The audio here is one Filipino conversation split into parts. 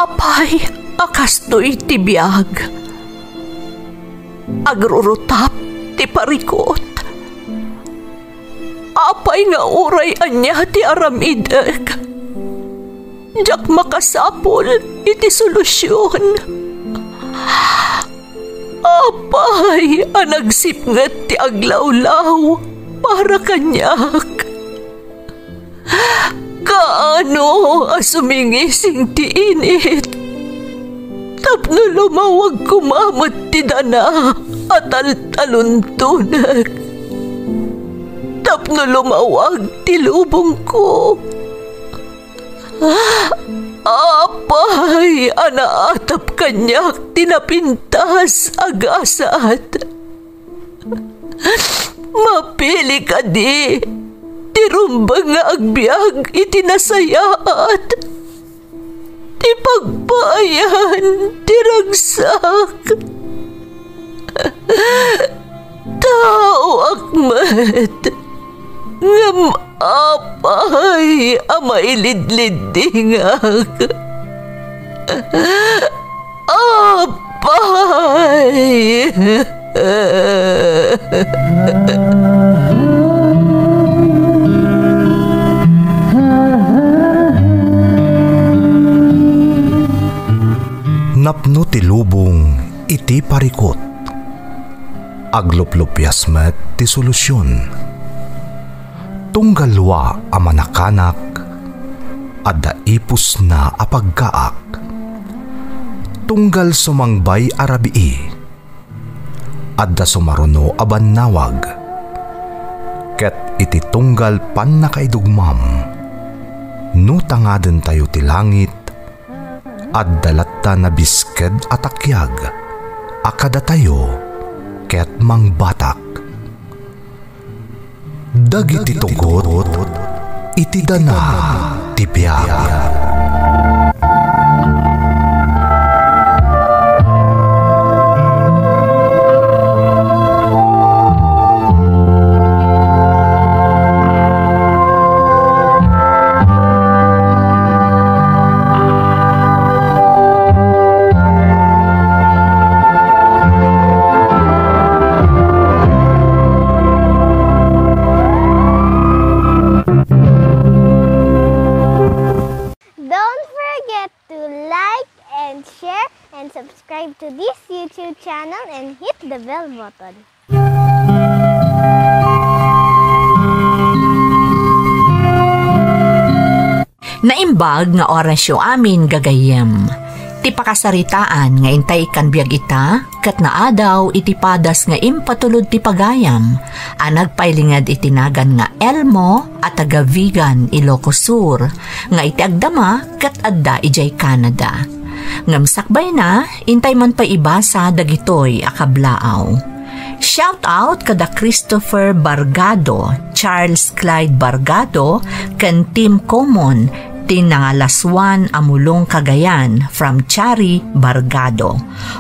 Apay, akastoy ti biyag. Agrurutap ti parikot. Apay nga uray anya ti aramideg. Jak makasapol iti solusyon. Apay, anagsipnget ti aglawlaw para kanyak. Kaano asumingising ti init? Tapno lumawag kumamot ti dana at taluntunag. Tapno lumawag ti lubong ko. Apay, anaatap kanyak tinapintas agasat. Mapili ka di, tirumbang nga agbyag itinasayaat. Ti pagbayan, tiragsak. Tao akmat, ngam apay, amailidlidingak. Apay. Napno ti lubong iti parikot. Agluplupyas met ti solusyon. Tunggalwa a manakanak adda ipus na apagkaak. Tunggal sumangbay arabii adda sumaruno a bannawag. Ket iti tunggal pan nakaidugmam no tangaden tayo ti langit adda latta na bisked atakyag akada tayo ket mangbatak. Dagiti tugot iti dana ti biag. Subscribe to this YouTube channel and hit the bell button. Naimbag nga orasyo amin gagayem. Ti pakasaritaan nga intay kan biag ita, kat naadaw iti padas nga impatulod ti pagayam, nagpailingad itinagan nga Elmo at taga-Vigan, Ilocos Sur, nga iti agdama kat adda ijay Canada. Ngamsakbay na, intay man pa ibasa dagitoy akablaaw. Shout out kada Christopher Bargado, Charles Clyde Bargado, kan Team Common, tinangalaswan amulong Cagayan from Chari Bargado.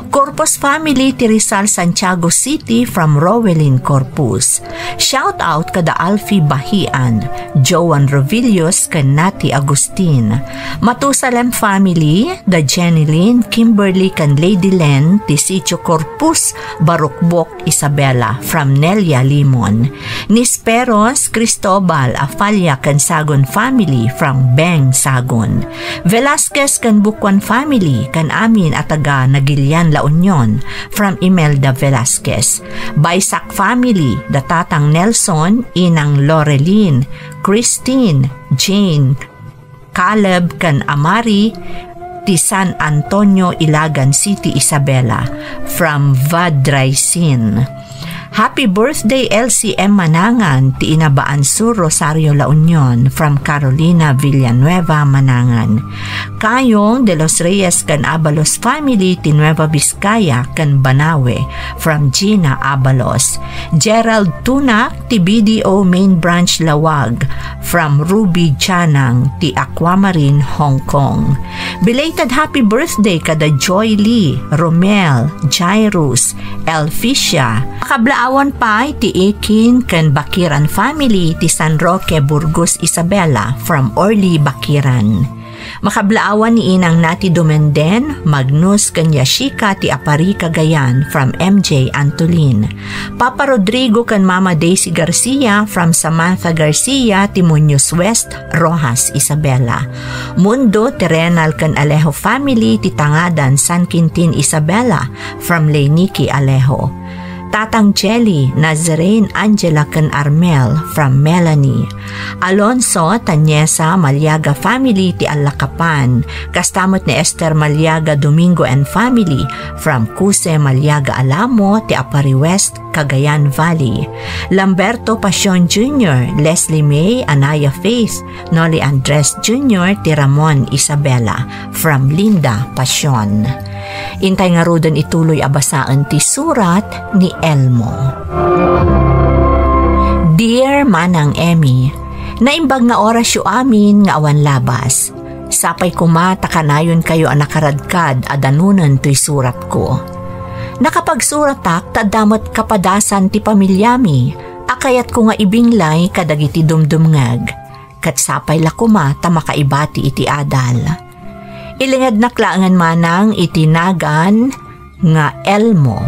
Corpus family ti Rizal Santiago City from Rowelin Corpus. Shout out kada Alfie Bahian, Joan Rovillos kan Nati Agustin. Matusalem family, da Jenny Lynn, Kimberly kan Lady Len ti Sitio Corpus, Barukbok Isabela from Nelia Limon. Nisperos Cristobal Afalia kan Sagon family from Beng Sagon. Velasquez kan Bukwan family kan amin at taga Nagilian La Union from Imelda Velasquez. Baysak family da Tatang Nelson, Inang Lorelin, Christine, Jane, Caleb kan Amari ti San Antonio, Ilagan City, Isabela from Vadraisin. Happy birthday LCM Manangan ti Inabaan Sur, Rosario La Union from Carolina Villanueva, Manangan. Kayong de los Reyes kan Abalos family ti Nueva Vizcaya kan Banawe from Gina Abalos. Gerald Tunak ti BDO Main Branch Lawag from Ruby Chanang ti Aquamarine, Hong Kong. Belated happy birthday kada Joy Lee, Romel, Jairus, Elficia. Kablaawan pa ti Ikin kan Bakiran family ti San Roque, Burgos, Isabela from Orly, Bakiran. Makablaawan ni inang Nati Dumenden, Magnus Kanyashika ti Apari Cagayan from MJ Antolin. Papa Rodrigo kan Mama Daisy Garcia from Samantha Garcia ti Muñoz West, Rojas, Isabela. Mundo Terrenal kan Alejo family ti Tangadan, San Quintin, Isabela from Leyniki Alejo. Tatang Jelly, Nazarene Angela kan Armel from Melanie. Alonso Tanyesa Malyaga family ti Alakapan. Kastamot ni Esther Malyaga Domingo and family from Cuse Malyaga Alamo ti Apari West, Cagayan Valley. Lamberto Pasion Jr., Leslie May, Anaya Faith, Noli Andres Jr. ti Ramon Isabela from Linda Pasion. Intay nga rodan ituloy abasaan ti surat ni Elmo. Dear Manang Emmy, naimbag nga oras yu amin nga awan labas. Sapay kumata kanayon kayo ang nakaradkad adanunan to'y surat ko. Nakapagsuratak tadamot kapadasan ti pamilyami, akayat ko nga ibinglay kadagiti dumdumngag. Kat sapay lakuma ta makaibati iti adal. Ilingad na klaangan manang itinagan nga Elmo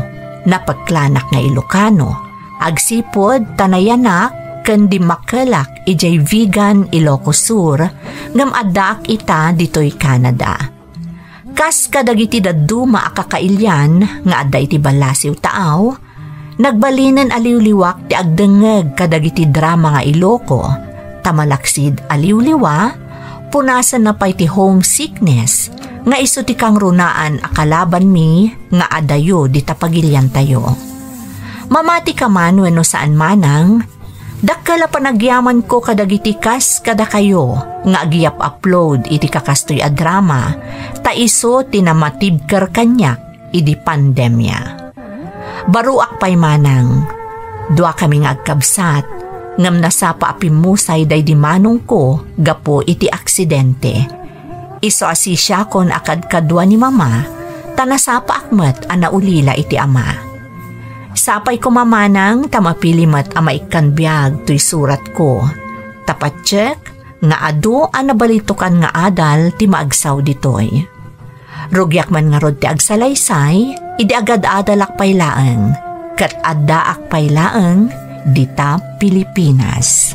na pagklanak nga Ilocano. Agsipod tanayanak ken di makelak ijay vegan Ilocos Sur ngam adak ita ditoy Canada. Kas kadagiti daduma akakailyan nga adda iti balasiw taaw, nagbalinan aliwliwak ti agdengeg kadagiti drama nga Iloco, tamalaksid aliwliwa, punasan na pa'y ti homesickness, nga iso ti kang runaan akalaban mi, nga adayo di tapagilyan tayo. Mamati ka man wenno saan manang, dakkala panagyaman ko kadagiti kas kada kayo, nga agiyap upload iti kakastoy a drama, ta iso tinamatibker kanyak idi pandemya. Baruak pa'y manang, dua kami nga agkabsat, ngam nasapa apimusay day di manong ko gapo iti aksidente. Iso asisya kon akad kadwa ni mama, tanasapa akmet anaulila iti ama. Sapay ko mamanang tamapilimat ama ikanbiag to'y surat ko. Tapatsek nga adu anabalitukan nga adal ti maagsaw ditoy. Rugyak man nga rod ti agsalaysay, idi agad adalak paylaeng, kat addaak paylaeng, dita Pilipinas.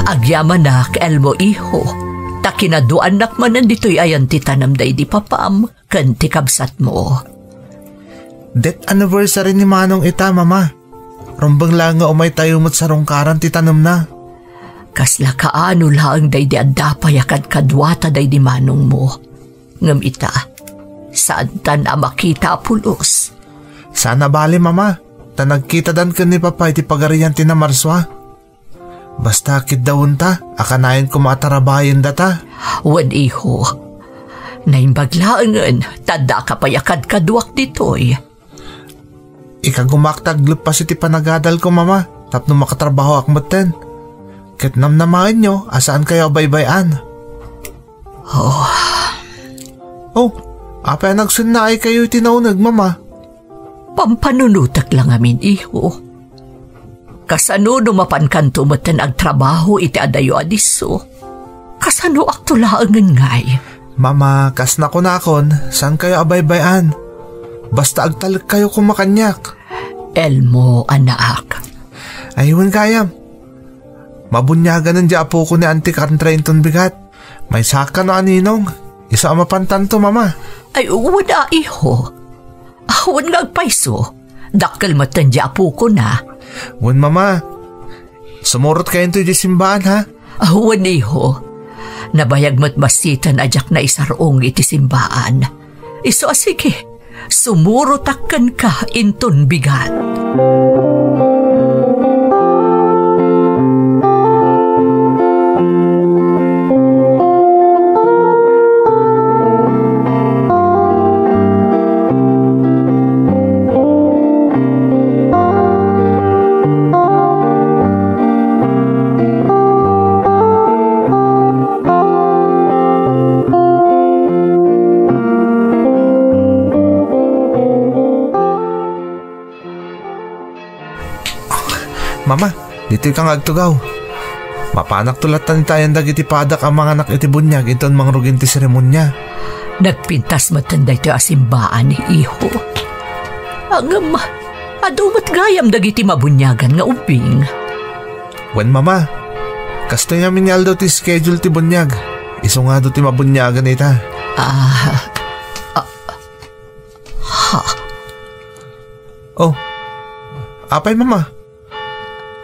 Agyaman na Elmo iho, takinaduan nakmanan dito'y ayan ti tanamday di papam, kan ti kabsat mo. Death anniversary ni Manong ita, mama. Rumbang lang nga umay tayo mo't sa rongkaran ti tanam na. Kasla kaano lang day di adapay akad kadwata day di Manong mo. Ngam ita, saan ta na makita pulos? Sana bali, mama. Ta nagkita dan ka ni papay ti pagarian ti na Marswa. Basta kit daun ta, akanayin ko matarabayan data. Wan iho, naimbaglaangan, tada ka payakad kadwak ditoy. Ikagumaktaglup pa si ti panagadal ko, mama, tapno makatrabaho akmaten. Kit namnamain nyo, asaan kayo baybayan? Oh, apa nagsunnaay kayo tinaunag, mama? Pampanunutak lang amin, iho. Kasano dumapan kanto matan agtrabaho iti adayo adiso. Kasano aktulaangan ngay. Mama, kas na kunakon, saan kayo abaybayan? Basta agtalik kayo kumakanyak. Elmo, anak. Ayun kayam. Mabunyagan ng diapo ko ni Auntie Cartrainton bigat. May saka no aninong. Isa ang mapantanto, mama. Ay, wala iho. Awan nga agpaiso. Dakkel matan diapo ko na. Wan, mama. Sumurot kayo ito yung simbahan, ha? Awan iho. Nabayag mo't masitan ajak na isarong iti simbaan. Iso sige, sumurotakkan ka inton bigat. Mama, dito kang agtugaw. Mapanak tulatan tayo dagiti padak ang mga anak iti bunyag iton mangrugin ti seremonya. Nagpintas matanday ti asimbaan ni iho. Ang adumat gayam dagiti mabunyagan nga ubing. Wen mama, kasto nga minyal daw ti schedule ti bunyag. Iso nga daw ti mabunyagan ita. Oh, apay mama.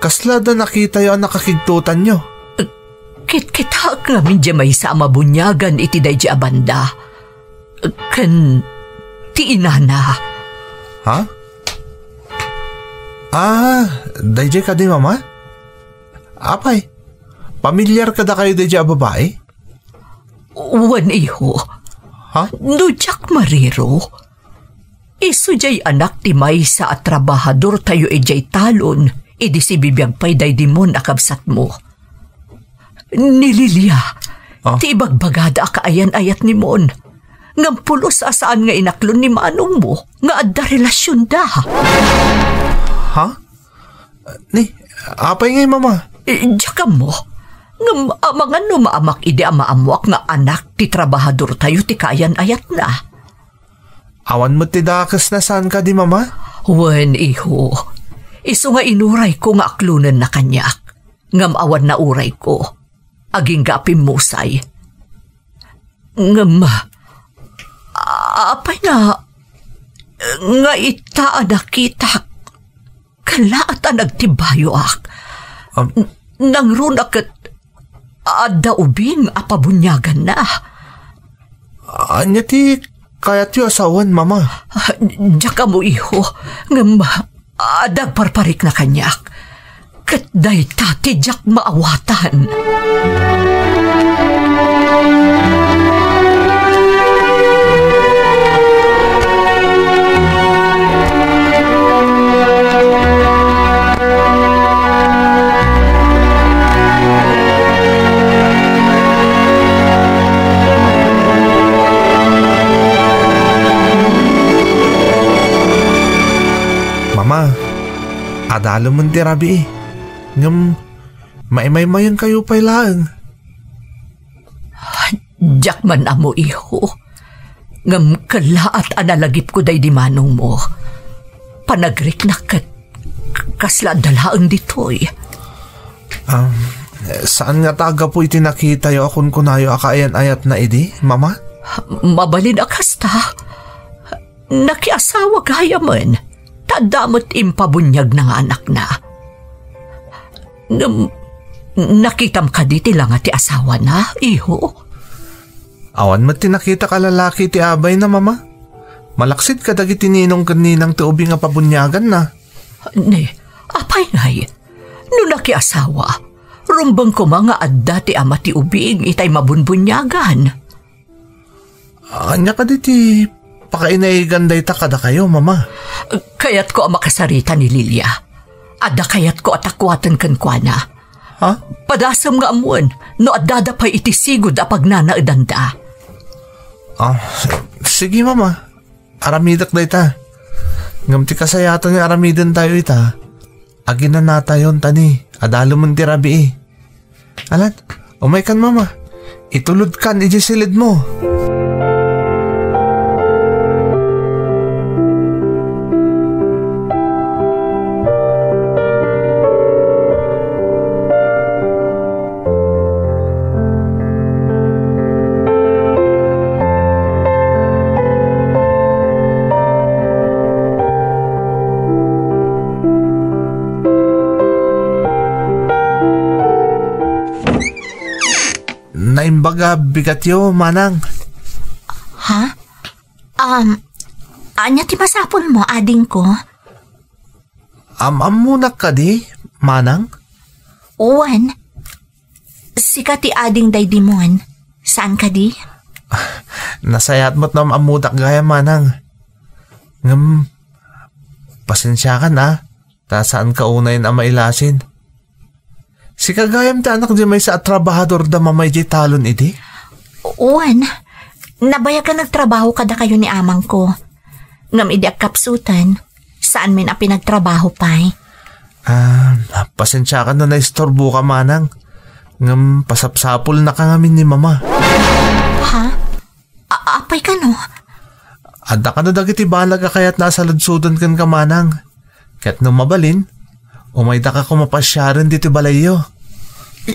Kasla da nakita yo ang nakakigtutan nyo. Kit-kita namin dya may sa mabunyagan iti day dya abanda. Kan ti inana. Ha? Day dya ka di mama? Apay, pamilyar ka da kayo day dya babae? Wan iho. Ha? Nujak mariro. Isu jay anak ti may sa at trabahador tayo ijay talon. Idi si bibiyag pay day dimon akabsat mo. Nililya, ti ibagbagada kaayan-ayat ni Mon. Ngampulos asaan nga inaklon ni manong mo, nga adda relasyon da. Ha? Ni, apay ngay mama? Diyaka mo, nga mga no maamak ide maamuak nga anak ti trabahador tayo ti kaayan-ayat na. Awan mo ti dakas na saan ka di mama? Wen iho, iso nga inuray ko nga aklunan na kanyak. Ngam awan na uray ko. Aging gapim musay. Ngam, apay nga itaan nakita. Kalaat ang nagtibayo ak. Nangrunak at ada ubing apabunyagan na. Anya ti kayat yu asawan mama? Diyaka mo iho. Ngam, adag parparik na kanyak. Kat day tati jak maawatan. Mama, adalo man ti rabi eh. Ngam, maimay-mayan kayo pa'y laang. Diyak man amo iho. Ngam kalaat analagip ko day di manong mo. Panagrik na kasla dalaang ditoy. Saan nga taga po itinakita yo akon kunayo akaayan-ayat na idi, mama? Mabalin akasta. Nakiasawa gaya man. Tadamot impabunyag na nga anak na. Nakitam ka di lang at asawa na, iho? Awan mo tinakita ka lalaki ti abay na mama. Malaksit ka dagi tininong kaninang tuubi nga pabunyagan na. Ne, apay ngay. No nakiasawa, rumbang ko mga adda ti ama ti ubing itay mabunbunyagan. Anya ka di ti pakainaiganday ta kada kayo, mama. Kayat ko ang makasarita ni Lilia. Ada kayat ko atakwatan kan kwa na. Ha? Padasam nga amuan, no adada pa'y itisigod apag nanaedanda. Sige mama. Aramidak da ita. Ngam ti kasayatan nga aramidan tayo ita. Agin na natayon tani. Adalo man ti rabi eh. Alat, umay kan mama. Itulod kan ijisilid mo. Naimbaga bigat yo, manang. Ha? Anya ti masapon mo, ading ko? Amunak ka di, manang? Uwan. Sika ti ading daydimon. Saan ka di? Nasayat mo't na amudak gaya, manang. Ngam, pasensya ka na. Ta saan ka unayin ang mailasin? Si kagayam ti anak di may sa trabahador da mamay di talon iti? Uwan. Nabaya ka nagtrabaho kada kayo ni amang ko. Ngam idi kapsutan. Saan min a pinagtrabaho pa'y? Pasensya ka na naistorbo ka, manang. Ngam pasapsapol na ka ngamin ni mama. Ha? Apay ka no? Adda ka na dagiti balaga kaya't nasa ludsudan kan ka, manang. Kaya't nung mabalin, umayda ka kumapasyaran dito balayo.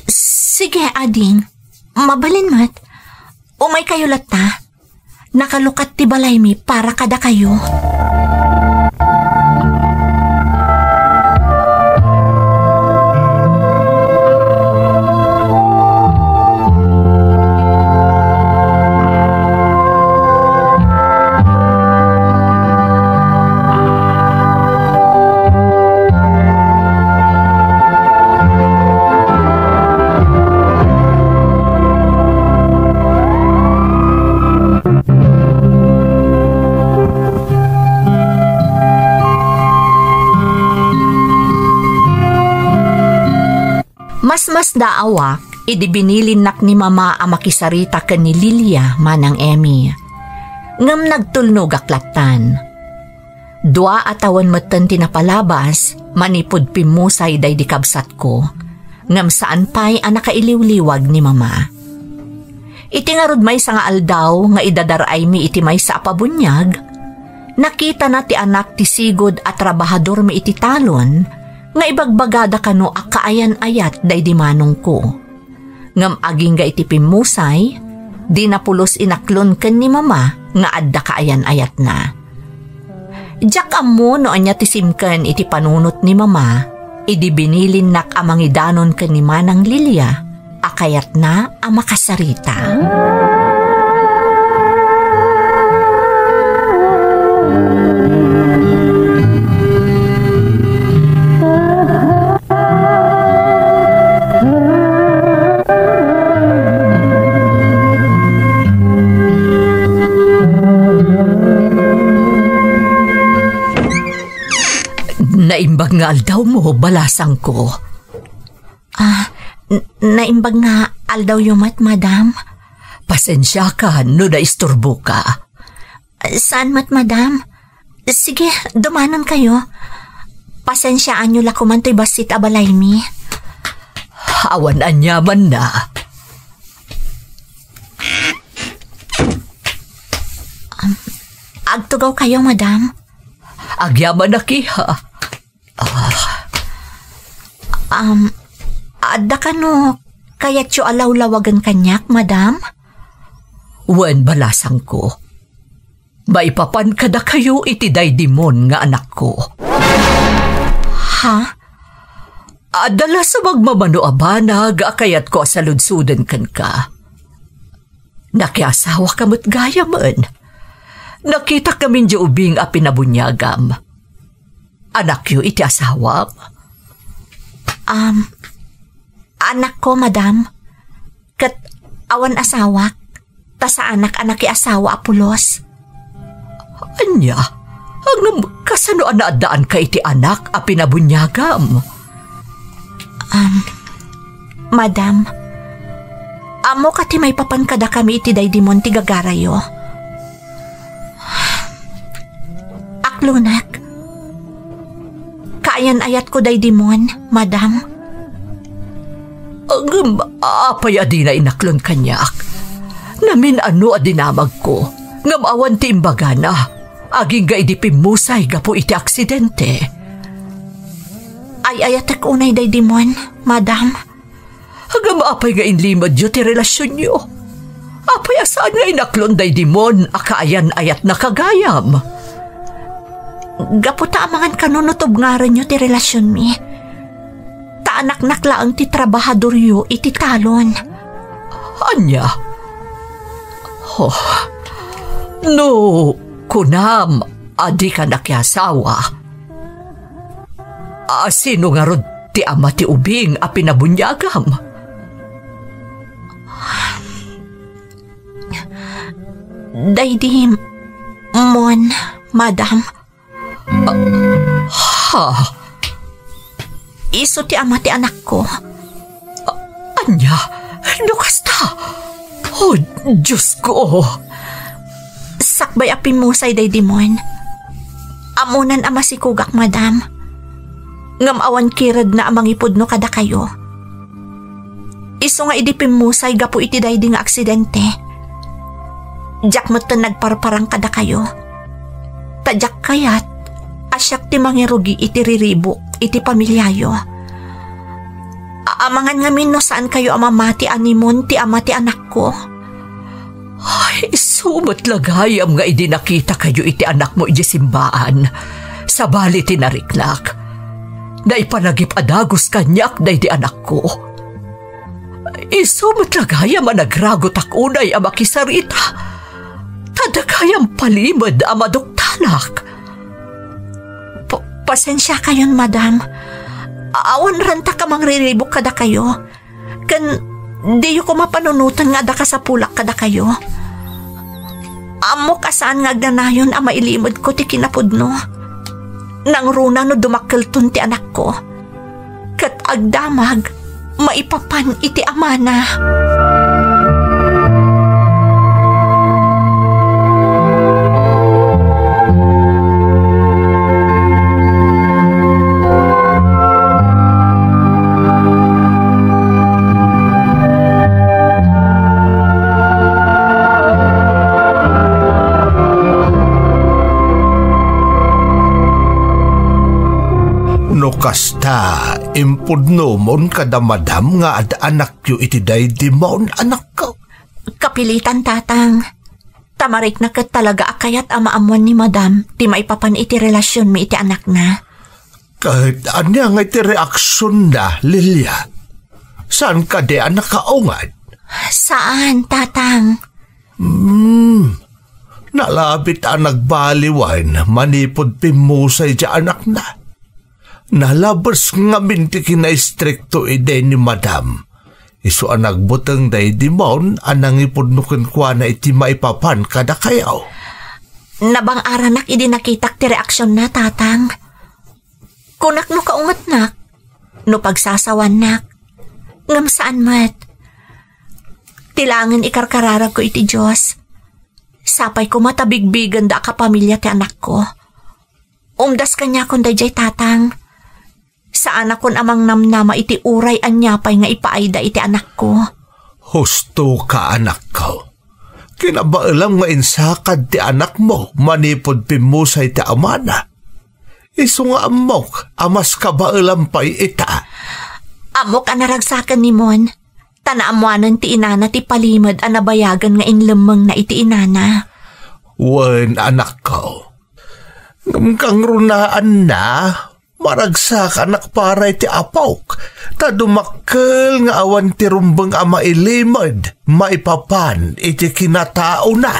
Sige, ading. Mabalin mat. Umay kayo lata. Nakalukat ti balay mi para kada kayo. Mas daawak, idibinilinak ni mama ang makisarita ka ni Lilia manang Emmy. Ngam nagtulnog aklatan. Dua atawan matan tinapalabas, manipod pimusay day di kabsat ko. Ngam saan pa'y ang nakailiw-liwag ni mama. Iti nga rod may sa nga aldaw nga idadaray mi iti may sa apabunyag. Nakita na ti anak ti sigod at trabahador mi iti talon nga ibagbagada kano akaayan-ayat day di manong ko. Ngam aging ga iti pimusay, di napulos inaklon ken ni mama nga adda kaayan-ayat na. Diyak amo no anya ti simken iti panunot ni mama, idi binilin nak amangidanon ken ni manang Lilia, akayat na ang makasarita. Naimbag nga aldaw mo, balasang ko. Naimbag nga aldaw yumat, madam. Pasensya ka, no naisturbo ka. Saan mat, madam? Sige, dumanon kayo. Pasensyaan nyo lakuman to'y basit abalay mi. Awan anyaman na. Agtugaw kayo, madam. Agyaman na kiha. Adda ka no, kaya't yung alaw-lawagan kanyak, madam? Wen balasang ko. Maipapan kada kayo iti daydimon nga anak ko. Ha? Adala sa magmamano abanag, akayat ko sa ludsudan kan ka. Nakiasawa kamot gaya man. Nakita kami di ubing a pinabunyagam. Anak yu iti asawam? Anak ko, madam. Kat awan asawak. Ta sa anak-anak asawa apulos. Anya, ang kasano anaadaan ka iti anak a pinabunyagam? Madam, amo kati may papankada kami iti daydimon ti gagarayo. Aklunak, kaayan ayat ko daydimon, madam. Apay adi na inaklon kanyak. Namin ano adinamag ko. Ngam awan ti imbaga na. Aging ga idipimusay ga po iti aksidente. Ay ayatek unay daydimon, madam. Hagam apay nga inlimad yu ti relasyon nyo. Apay asaan nga inaklon daydimon akaayan ayat na kagayam. Gaputa amangan kanunutob nga rin yu ti relasyon mi. Anak laang ti trabahador yu iti talon. Anya? Oh, no, kunam, adi ka nakiasawa. Sino nga rod ti ama ti ubing a pinabunyagam? Daydi mon, madam. Ha? Iso ti ama ti anak ko. Anya, nukasta. Oh, Diyos ko. Sakbay apimusay day dimon. Amunan ama si kugak, madam. Ngam awan kirad na amang ipod no kada kayo. Iso nga idipim musay gapo iti daydi nga aksidente. Jak mo to nagparparang kada kayo. Tadyak kayat, asyak ti mangirugi iti riribok iti pamilyayo. Amangan ngamin no saan kayo amamati animon ti ama ti anak ko. Ay, sumat lagayam nga idinakita kayo iti anak mo iti simbaan. Sabali tinariklak. Naipanagip adagos kanyak na iti anak ko. Sumat lagayam nagragot akunay ama kisarita. Tadagayam palimad ama doktanak. Pasensya kayon, madam. Awan ranta ka mangriribok kada kayo. Di ko mapanunutan nga da ka sa pulak kada kayo. Amo kasaan nga agnanayon ang mailimod ko ti kinapudno. Nang runa no dumakkelton ti anak ko. Kat agdamag, maipapan iti amana. Kasta, impudno mon kada madam nga ad anak yu iti daydi mon anak ko. Kapilitan, tatang. Tamarik na kat talaga akayat amaamuan ni madam ti maipapan iti relasyon mi iti anak na. Kahit anya nga iti reaksyon na, Lilia. Saan ka di anak kaungad? Saan, tatang? Nalabit ang nagbaliwan, manipod pimusay di anak na. Nalabas nga minti kina-stricto ide ni madam. Isu ang nagbutang day di maun anang ipudnukin kwa na iti maipapan kada kayaw. Nabang aranak idi nakitak ti reaksyon na, tatang. Kunak no kaungat nak, no pagsasawan nak, ngam saan mat. Tilangan ikarkararag ko iti Diyos. Sapay ko matabigbigan da ka pamilya ti anak ko. Umdas kanya kon dayjay, tatang. Saan akon amang namnama iti uray anyapay nga ipaayda iti anak ko. Husto ka, anak ko. Kinabaalam nga insakad ti anak mo, manipod pimusay ti amana. Isu nga amok, amas kabaalam pa'y ita. Amok anaragsakan ni Mon. Tanaamuanan ti inana ti palimad anabayagan nga inlemeng na iti inana. Wen, anak ko. Kang runaan na, maragsak anak para iti apawk, ta dumakkel nga awan ti rumbeng ama ilimod, maipapan iti kinatao na.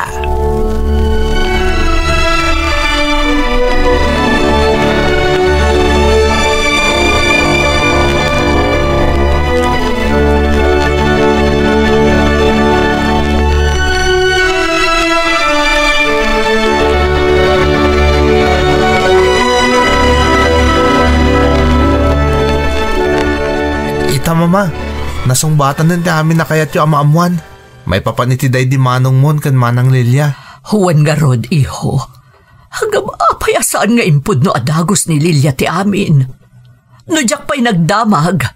Mama, nasungbatan din ti amin na kayat yu amaamuan. May papanitiday di manong mon kan manang Lilia. Huwan nga rod, iho. Hanggang apayasaan nga impud no adagos ni Lilia ti amin. No jak pa'y nagdamag,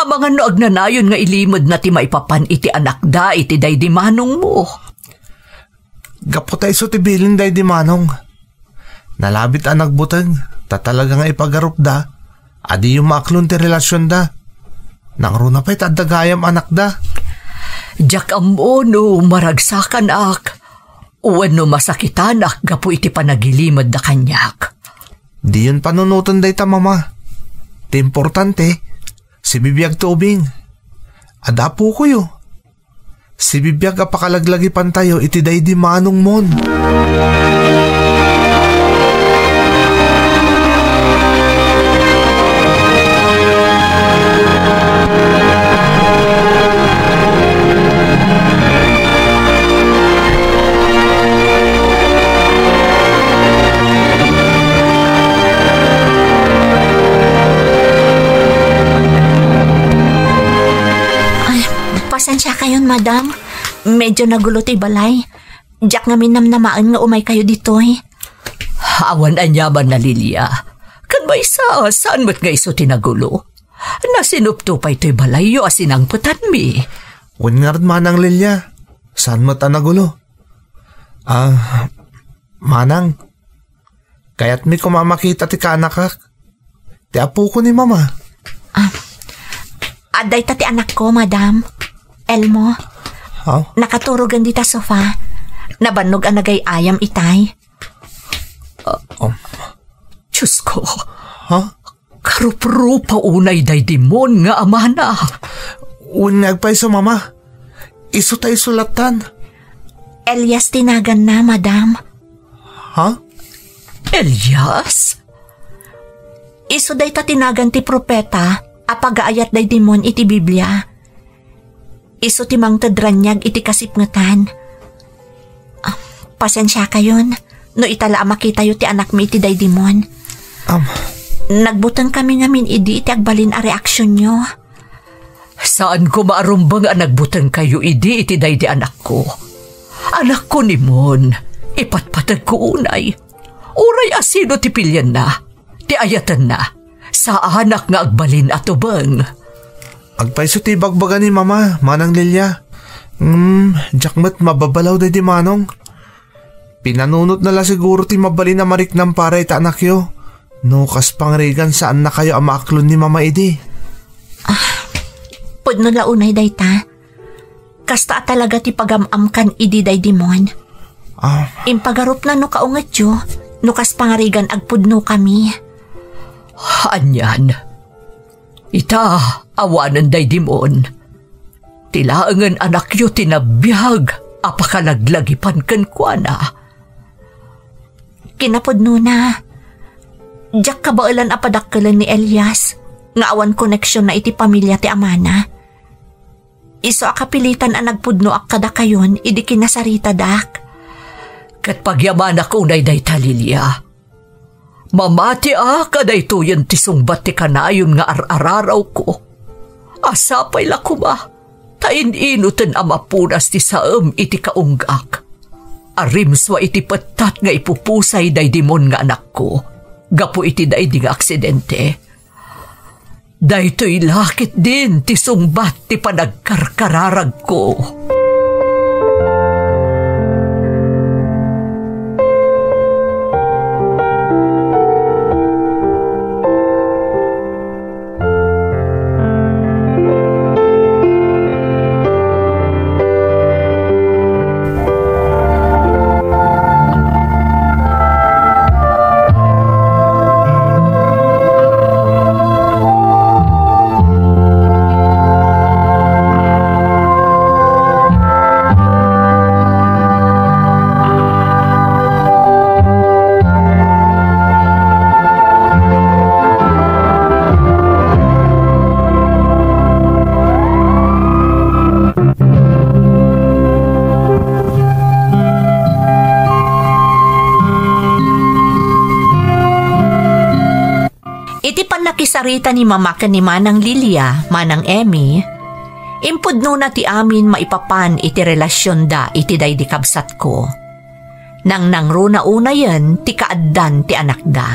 amangan no agnanayon nga ilimod na ti maipapan iti anak da iti day di manong mo. Gapotay so ti bilin day di manong. Nalabit ang nagbutang, tatalaga nga ipagarup da. Adi yung maaklon ti relasyon da. Nang runa pa'y tadagayam anak da. Jak amo no maragsakan ak. Uwan no masakitan ak gapo iti panagilimad da kanyak. Di yun panunutan day ta, mama. Ti importante, si bibiyag tubing. Adapo ko yo. Si bibiyag apakalaglagi pantayo iti day di manong mon. Pasensya kayon, madam. Medyo nagulo ti balay. Jak nga minamnamaan nga umay kayo dito eh. Awan anyaman na Lilia. Kan ba isa, saan mo't nga iso tinagulo? Nasinupto pa ito'y balayo asinang putan mi. Unngard manang Lilia, saan mo nagulo? Manang, kaya't mi kumamakita ti kanakak. Ti apo ko ni mama. Aday ta ti anak ko, madam. Elmo. Nakaturogan di ta sofa. Nabannog ang nagay ayam itay. Diyos ko. Karupro unay day dimon nga amana. Unag pa iso mama. Iso tayo sulatan. Elias tinagan na, madam. Elias? Iso day ta tinagan ti propeta apagaayat day dimon iti Biblia. Iso ti mang tadranyag iti kasipngatan. Pasensya kayon no itala makita yu ti anak mi iti day dimon. Nagbutang kami ngamin idi iti agbalin a reaksyon nyo. Saan ko maarumbang ang nagbutang kayo idi iti day di anak ko? Anak ko ni Mon, ipatpatag ko unay. Uray asino ti pilyan na, ti ayatan na, sa anak nga agbalin ato bang. Agpaiso ti bagbaga ni mama, manang Lilia. Jakmat mababalaw day di manong. Pinanunot na la siguro ti mabalin na marik ng para ita anak yo. No kas pangrigan saan na kayo amaaklon ni mama idi. Pudno la unay day ta. Kasta talaga ti pagamamkan idi day dimon. Impagarup na no kaungat yo, no kas pangarigan agpudno kami. Anyan. Ita, awanan day dimon. Tilaangan anak yo tinabiyag, apakalaglagipan kan kwa na. Kinapudno na. Diyak kabailan apadakkelan ni Elias, nga awan koneksyon na iti pamilya ti amana. Iso akapilitan ang nagpudno ak kada kayon, idi kinasarita dak. Kat pagyaman ako unay day talilya. Mamati kaday tuyan ti sungbat ti kanayon nga araraw ko. Asapay la ko ba? Tain inutan amapunas ti saam iti kaunggak. Arimswa iti patat nga ipupusay day dimon nga anak ko. Gapo iti day di nga aksidente. Daytoy lakit din ti sungbat ti panagkarkararag ko. Nakisarita ni mama ken ni manang Lilia, manang Emmy, impudno na ti amin maipapan iti relasyon da iti day di kabsat ko. Nang nangruna una yan, ti kaaddan ti anak da.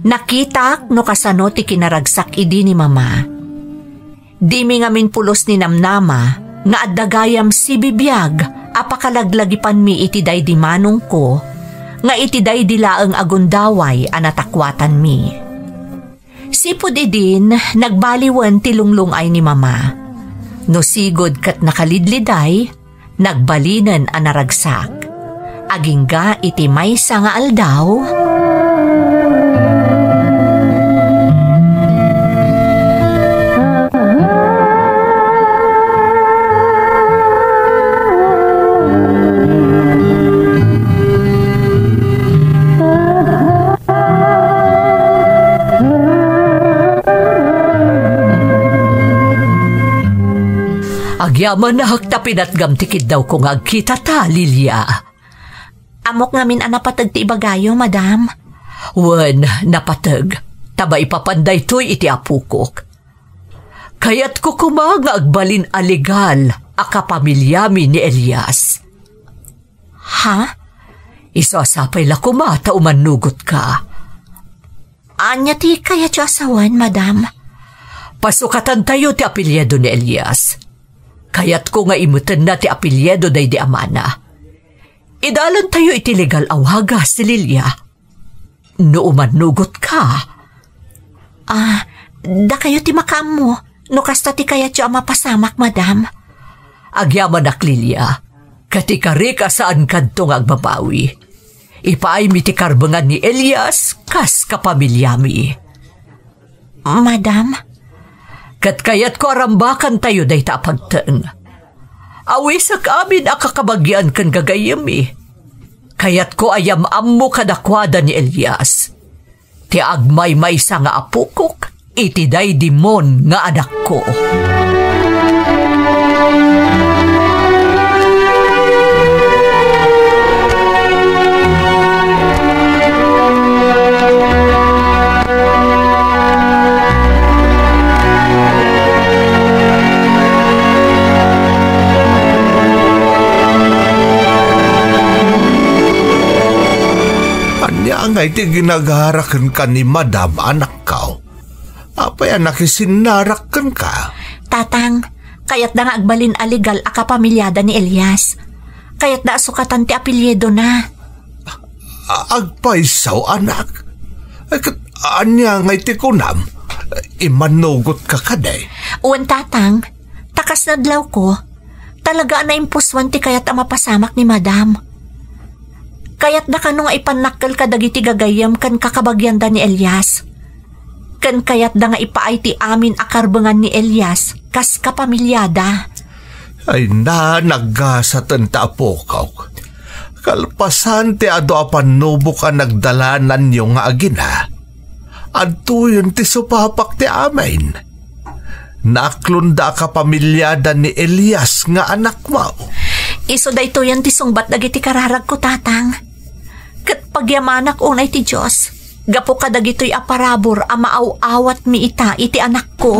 Nakitak no kasano ti kinaragsak idi ni mama. Di mi ngamin pulos ni namnama, nga addagayam si bibiyag, apakalaglagipan mi iti day di manong ko, nga iti day di laeng agundaway anatakwatan mi. Sipod idin, nagbaliwan ti lunglungay ni mama. No sigod kat nakalidliday, nagbalinan ang naragsak. Agingga iti maysa nga aldaw. Agyaman na haktapin at gamtikid daw kung agkita ta, Lilia. Amok ngamin napatag ti ibagayo, madam. Wen, napatag. Taba ipapanday to'y iti apukok. Kaya't ko nga agbalin aligal akapamilyami ni Elias. Ha? Isasapay la kumata umanugot ka. Anya ti kaya ti asawan, madam? Pasukatan tayo ti apelyedo ni Elias. Kayat ko nga imutan na ti apelyedo day di amana. Idalan tayo iti legal awaga si Lilia. No umanugot ka. Da kayo ti makam mo. No kasta ti kaya ti mapasamak, madam. Agyaman ak Lilia. Katikari ka saan kantong agbabawi. Ipaay mi ti karbangan ni Elias kas kapamilyami. Madam? Kat kayat ko arambakan tayo day tapagtang. Awisak amin akakabagyan kan gagayami. Kayat ko ayam ammo kadakwada ni Elias. Ti agmay maysa nga apukok, iti day dimon nga anak ko. Ngay ti ginagarakan ka ni Madam anak kao. Apay nakisinarakan ka. Tatang, kayat da nga agbalin aligal a kapamilyada ni Elias. Kayat da asukatan ti apelyedo na. Agpaisaw anak. Anya ngay ti kunam. Imanugot ka kaday. Uwan tatang, takas na dlaw ko. Talaga na impuswan ti kayat a mapasamak ni Madam. Kayat na kano nga ipanakkel ka dagiti gagayam kan kakabagyan da ni Elias. Kan kayat da nga ipaay ti amin akarbangan ni Elias kas kapamilyada. Ay nagasatan ta apokaw. Kalpasan ti ado apanubo ka nagdalanan yung nga agina. Adto yun ti supapak ti amin. Naklunda ka pamilyada ni Elias nga anak mo. Iso da ito yan ti sungbat dagiti kararag ko, tatang. Kat pagyamanak unay ti Diyos, gapo ka dagito'y aparabor a maaw-awat mi ita iti anak ko.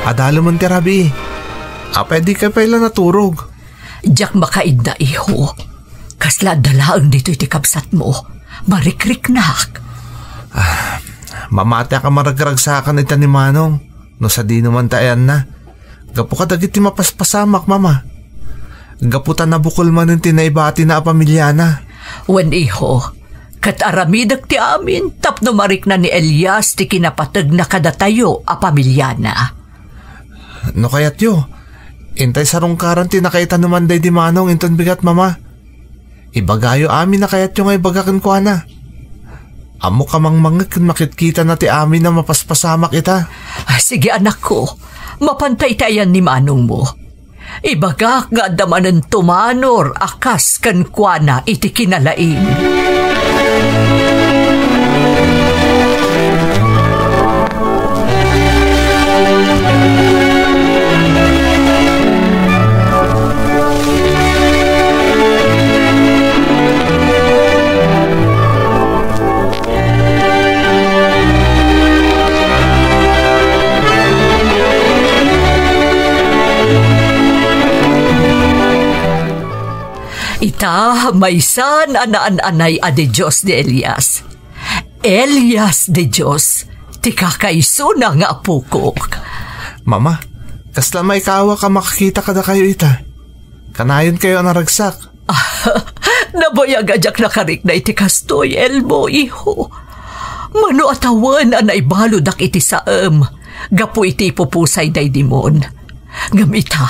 Adalo man ti Rabi. Pwede ka pa ilan naturog. Diyak makaid na iho. Kasla dalaang dito iti kapsat mo. Marikriknak. Mamati ka maragragsakan ita ni Manong. No sa di naman tayan na. Gapo ka dagiti mapaspasamak, mama. Gaputan na bukol man yung tinaibati na pamilyana. Wen iho, kat aramidag ti amin tapno marik na ni Elias ti kinapatag na kadatayo a pamilyana. No kayat yo, intay sarong karantin na kaita naman day di Manong inton bigat, mama. Ibagayo amin na kayat yung ay bagakan ko na. Amo ka mang mangit kung makitkita na ti amin na mapaspasamak ita. Sige anak ko, mapantay tayan ni Manong mo. Ibagak nga damanan tumanor akas kan kuana iti kinalain. Ita, maysan anaan-anay a de Diyos de Elias. Elias de Diyos, ti kakaiso na nga apukok. Mama, kasla may kawa ka makakita kada kayo ita. Kanayon kayo naragsak. Nabayag ajak na karik na iti kastoy, Elmo, iho. Mano atawan na naibalodak iti saam. Gapu iti pupusay day dimon. Ngamita,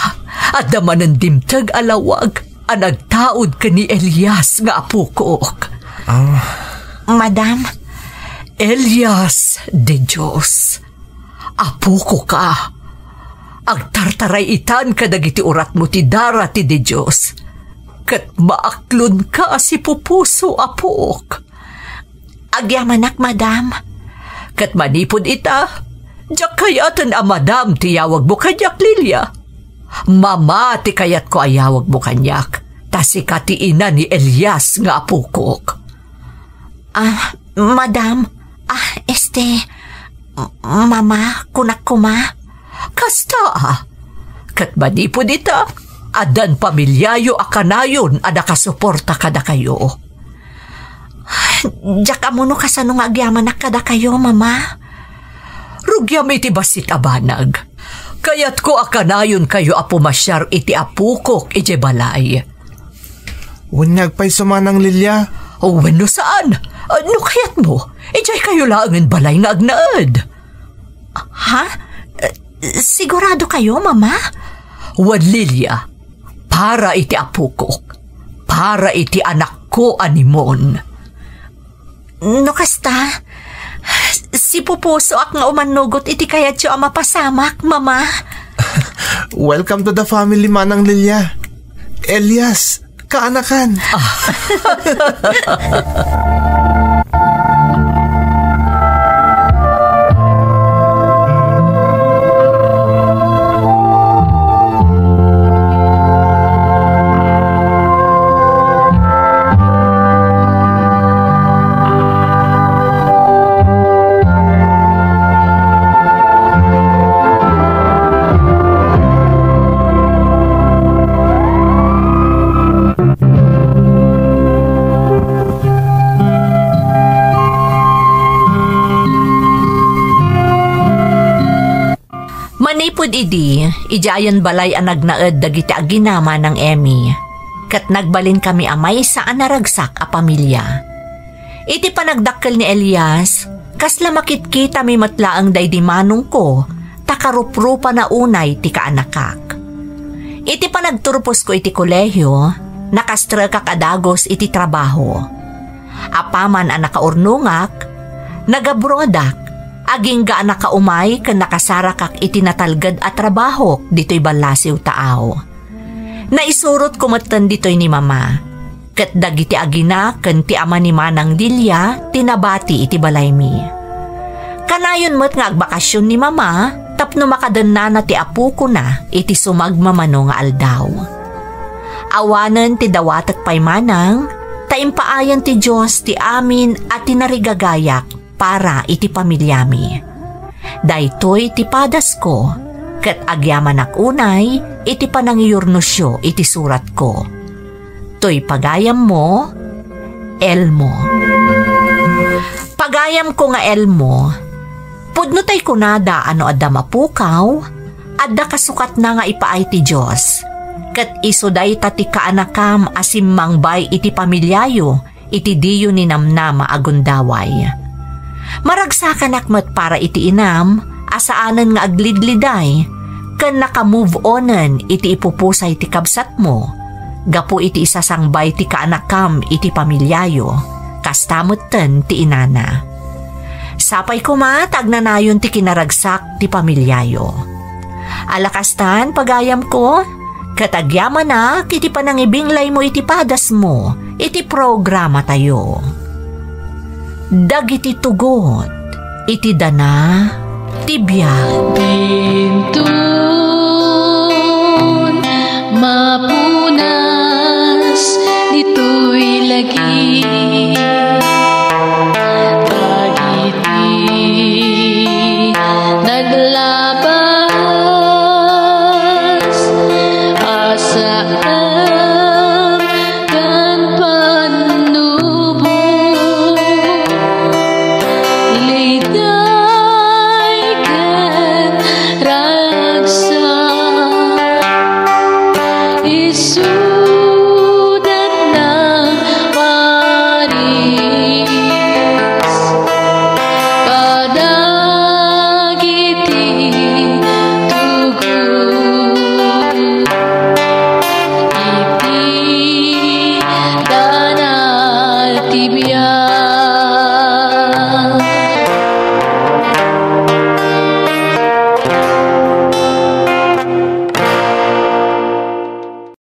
at damanan dimtag alawag. Nagtaod ka ni Elias nga apukok. Madam? Elias de Diyos, apuko ka. Agtartaray itan ka dagiti urat mo ti dara ti de Diyos. Kat maaklon ka si pupuso apuk. Agyamanak, madam. Kat manipod ita, Diyak kayatan madam tiyawag mo kanyak, Lilia. Mama ti kayat ko ayawag mo kanyak. Tasi katiina ni Elias nga apukok. Madam, mama, kunak kuma. Kasta kat manipo dita, adan pamilyayo akanayon ada kasuporta kada kayo. Diyak amuno kasano nga agyaman na kada kayo, mama. Rugyam iti basit abanag. Kayat ko akanayon kayo apumasyar iti apukok iti balay. Unyag pa'y sumanang, Lilia. Wano saan? Ano kayat mo? Ijay kayo laangan balay nga agnaad. Ha? Sigurado kayo, mama? Wan, Lilia. Para iti apukok. Para iti anak ko animon. No kasta, si Pupuso ak nga umanugot iti kayat siya mapasamak, mama. Welcome to the family, manang Lilia. Elias, kaanakan. Manipod idi, ijayan balay ang nagnaed dagiti aginama ng Emmy. Kat nagbalin kami amay saan naragsak a pamilya. Iti panagdakkel ni Elias, kasla makitkita mi matlaang daydi manong ko, takaruprupa na unay ti kaanakak. Iti panagturpos ko iti kolehyo, nakastra kakadagos iti trabaho. Apaman ang nakaurnungak, nagabrodak, aging ga nakaumay kan nakasarakak itinatalgad at trabaho dito'y balasiw taaw. Naisurot kumatan dito'y ni mama. Kat dagiti agina kan ti ama ni Manang Lilia tinabati iti balay mi. Kanayon mo't nga agbakasyon ni mama tapno makadanna na ti apu ko na iti sumagmamano nga aldaw. Awanan ti dawatat pay manang taimpaayan ti Diyos ti amin at tinarigagayak para iti pamilyami. Daytoy ti padas ko, kat agyaman ak unay, iti panangiyurnusyo iti surat ko. Toy pagayam mo, Elmo. Pagayam ko nga Elmo, pudno tay kunada ano adda mapukaw, adda kasukat na nga ipaay ti Diyos. Kat isuday tati kaanakam asim mangbay iti pamilyayo, iti diyo ni namnama agundaway. Maragsakan akmat para iti inam, asaanan nga aglidliday, kan naka-move onan iti ipupusay ti kabsat mo, gapu iti isasangbay ti kaanakam iti pamilyayo, kastamutten ti inana. Sapay kumat agnanayon ti kinaragsak ti pamilyayo. Alakastan pagayam ko, katagyaman na kiti panangibinglay mo iti padas mo, iti programa tayo. Dagiti tugot, iti dana, tibiyag. Bintun, mapunas, dito'y lagi. Dagiti, naglabas, asaan, kan panubo. Liday kan ragsak, Isu